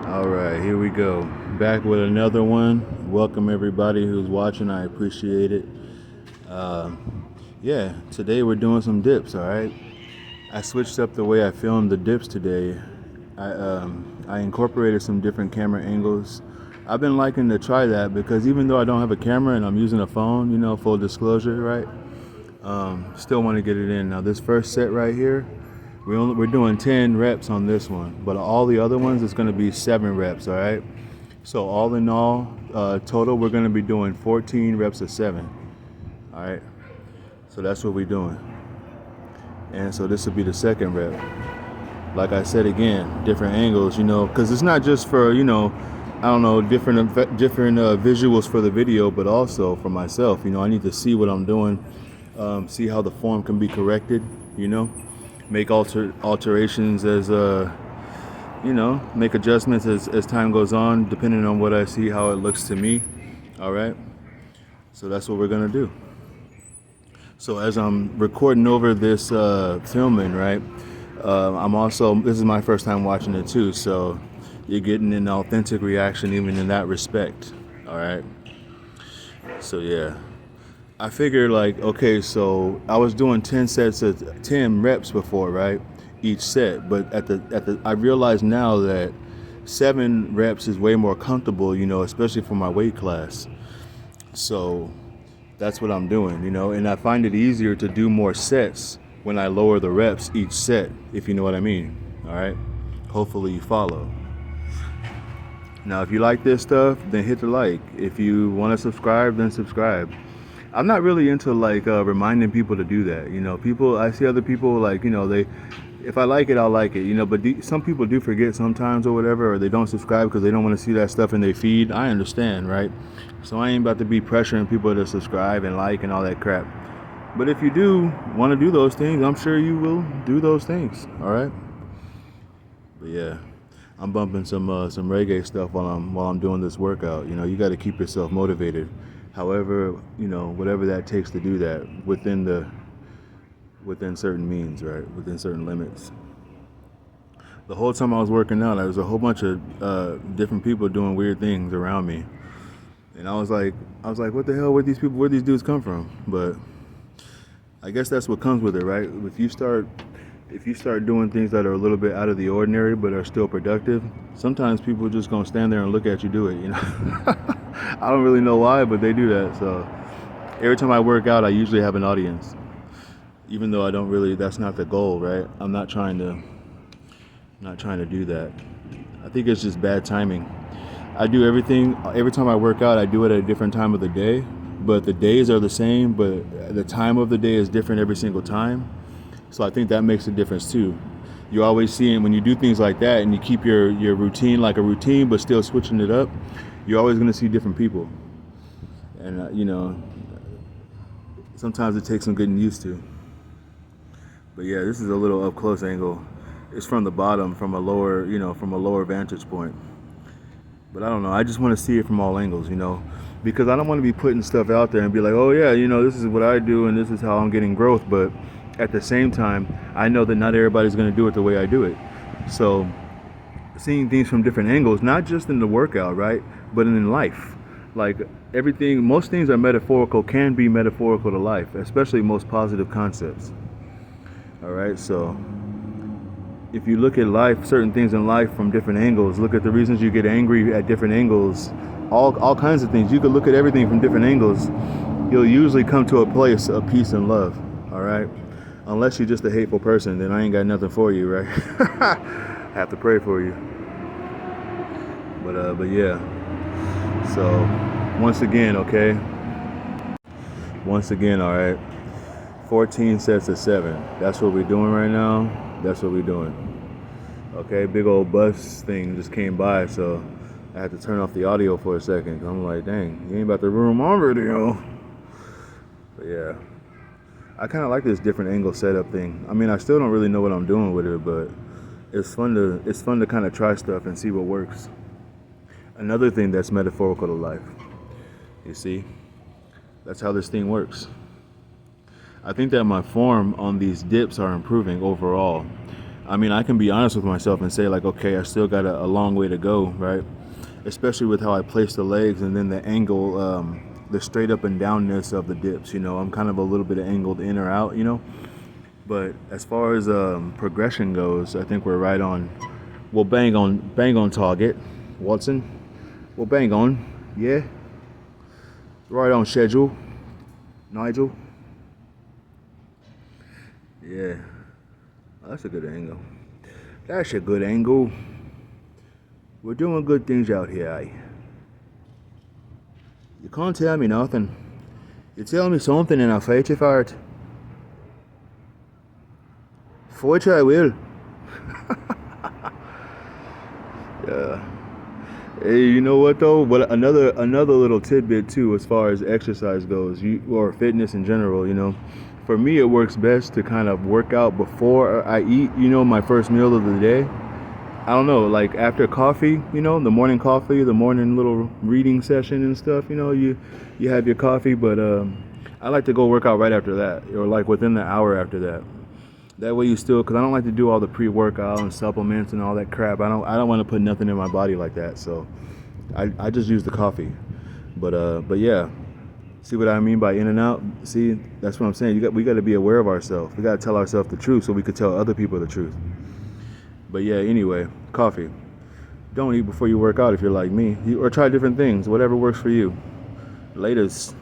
All right, here we go. Back with another one. Welcome everybody who's watching. I appreciate it. Uh, yeah, today we're doing some dips. All right. I switched up the way I filmed the dips today. I incorporated some different camera angles. I've been liking to try that because even though I don't have a camera and I'm using a phone, full disclosure, right? Still want to get it in. Now this first set right here, we're doing 10 reps on this one, but all the other ones it's going to be 7 reps. All right. So all in all, total we're going to be doing 14 reps of 7. All right. So that's what we're doing. And so this will be the second rep. Like I said again, different angles, because it's not just for I don't know, different visuals for the video, but also for myself. I need to see what I'm doing, see how the form can be corrected. Make alterations as make adjustments as time goes on, depending on what I see, how it looks to me. All right. So that's what we're gonna do. So as I'm recording over this filming, right? This is my first time watching it too, so you're getting an authentic reaction even in that respect. All right. So yeah, I figured okay, so I was doing 10 sets of 10 reps before, right? Each set, but I realize now that 7 reps is way more comfortable, especially for my weight class. So that's what I'm doing, and I find it easier to do more sets when I lower the reps each set, if you know what I mean. All right. Hopefully you follow. Now, if you like this stuff, then hit the like. If you want to subscribe, then subscribe. I'm not really into reminding people to do that. I see other people if I like it, I'll like it. But some people do forget sometimes or whatever, or they don't subscribe because they don't want to see that stuff in their feed. I understand, right? So I ain't about to be pressuring people to subscribe and like and all that crap. But if you do want to do those things, I'm sure you will do those things. All right. But yeah, I'm bumping some reggae stuff while I'm doing this workout. You got to keep yourself motivated. However, whatever that takes to do that within certain means, right? Within certain limits. The whole time I was working out, there was a whole bunch of different people doing weird things around me, and I was like, what the hell? Where these dudes come from? But I guess that's what comes with it, right? If you start doing things that are a little bit out of the ordinary but are still productive, sometimes people are just gonna stand there and look at you do it. I don't really know why, but they do that. So every time I work out, I usually have an audience, even though I don't really. That's not the goal, right? I'm not trying to do that. I think it's just bad timing. I do everything every time I work out. I do it at a different time of the day, but the days are the same, but the time of the day is different every single time. So I think that makes a difference too. You always see it when you do things like that and you keep your routine like a routine but still switching it up, you're always going to see different people. And sometimes it takes some getting used to. But yeah, this is a little up close angle. It's from the bottom, from a lower vantage point. But I don't know, I just want to see it from all angles, because I don't want to be putting stuff out there and be like, oh yeah, this is what I do and this is how I'm getting growth. But at the same time, I know that not everybody's going to do it the way I do it. So seeing things from different angles, not just in the workout, right, but in life. Like most things are metaphorical, can be metaphorical to life, especially most positive concepts. All right, so if you look at life, certain things in life from different angles, look at the reasons you get angry at different angles, all kinds of things. You could look at everything from different angles. You'll usually come to a place of peace and love. All right. Unless you're just a hateful person, then I ain't got nothing for you, right? I have to pray for you. But yeah. So once again, all right. 14 sets of 7. That's what we're doing right now. That's what we're doing. Okay, big old bus thing just came by, so I had to turn off the audio for a second. I'm like, dang, you ain't about to ruin my video. But yeah. I kind of like this different angle setup thing. I mean, I still don't really know what I'm doing with it, but it's fun to kind of try stuff and see what works. Another thing that's metaphorical to life. You see? That's how this thing works. I think that my form on these dips are improving overall. I mean, I can be honest with myself and say like, okay, I still got a long way to go, right? Especially with how I place the legs and then the angle, the straight up and downness of the dips. You know, I'm kind of a little bit angled in or out. You know, but as far as progression goes, I think we're right on. We'll bang on target, Watson. We'll bang on, yeah. Right on schedule, Nigel. Yeah, that's a good angle. That's a good angle. We're doing good things out here, eh? You can't tell me nothing. You tell me something and I'll fight you for it. Fight you I will. Yeah. Hey, you know what though? But another little tidbit too, as far as exercise goes, or fitness in general. You know, for me it works best to kind of work out before I eat. You know, my first meal of the day. I don't know, like after coffee, you know, the morning coffee, the morning little reading session and stuff. You know, you have your coffee, but I like to go work out right after that, or like within the hour after that. That way you still, because I don't like to do all the pre-workout and supplements and all that crap. I don't want to put nothing in my body like that. So I just use the coffee. But yeah, see what I mean by in and out? See, that's what I'm saying. We got to be aware of ourselves. We got to tell ourselves the truth so we could tell other people the truth. But yeah, anyway, coffee. Don't eat before you work out if you're like me. Or try different things, whatever works for you. Latest.